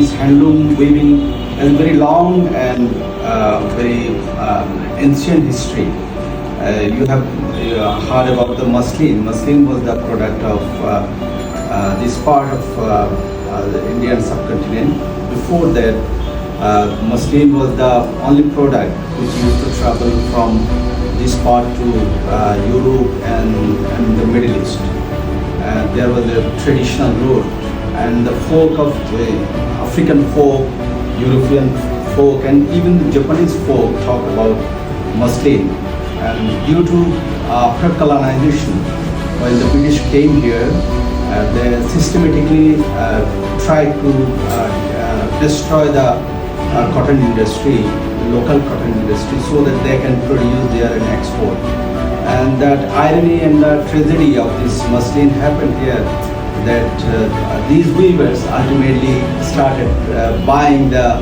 This handloom weaving has a very long and very ancient history. You have heard about the muslin. Muslin was the product of this part of the Indian subcontinent. Before that, muslin was the only product which used to travel from this part to Europe and the Middle East. There was a traditional route, and the folk of African folk, European folk, and even the Japanese folk talk about muslin. And due to after colonization, when the British came here, they systematically tried to destroy the cotton industry, local cotton industry, so that they can produce there and export. And that irony and the tragedy of this muslin happened here, that these weavers ultimately started buying the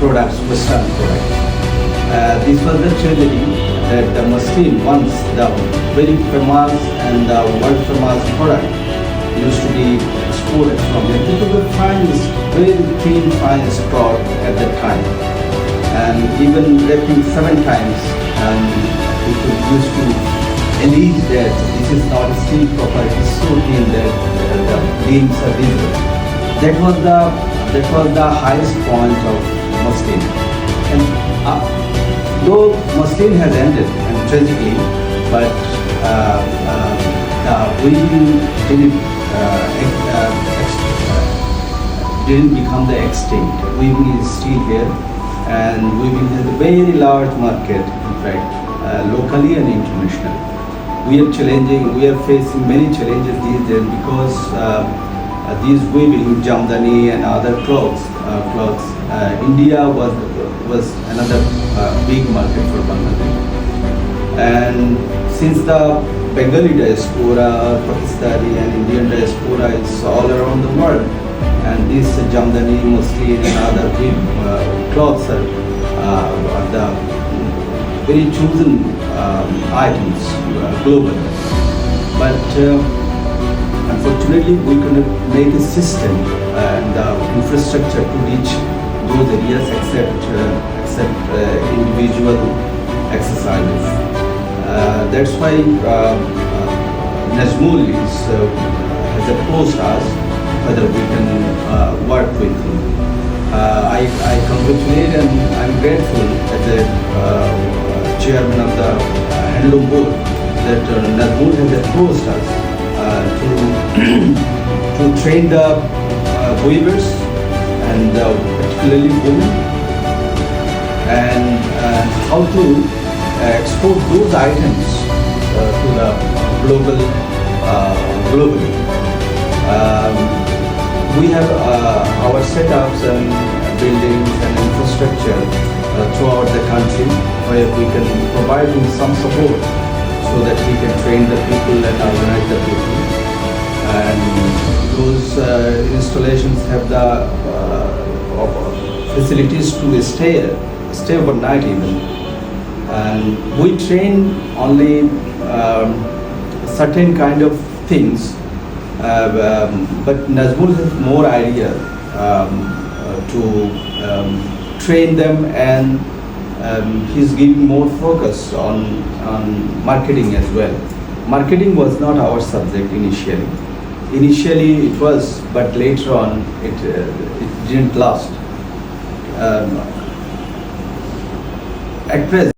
products, Western products. This was the tragedy, that the muslin, once the very famous and the world famous product, used to be exported from here. It was the finest, very thin, finest cloth at that time, and even wrapping 7 times, and people used to allege that this is not steel proper. It is so thin that the beams are visible. That was the highest point of muslin. And though muslin has ended, and tragically, but the weaving didn't become the extinct. Weaving is still here, and weaving has a very large market, in fact, locally and internationally. We are facing many challenges these days, because these weaving, jamdani and other clothes, India was another big market for Bangladesh. And since the Bengali diaspora, Pakistani and Indian diaspora is all around the world, and this jamdani, muslin and other cloths are the very chosen items globally. But unfortunately, we cannot make a system and infrastructure to reach those areas except individual exercises. That's why Najmul has approached us whether we can work with him. I congratulate and I'm grateful as a chairman of the handloom board that Najmul has approached us to train the weavers, and particularly women, and how to export those items to the globally. We have our setups and buildings and infrastructure throughout the country, where we can provide him some support so that he can train the people and organize the people. And those installations have the facilities to stay overnight even. And we train only certain kind of things, but Najmul has more idea to train them, and he's giving more focus on marketing as well. Marketing was not our subject initially. Initially it was, but later on it didn't last. At present,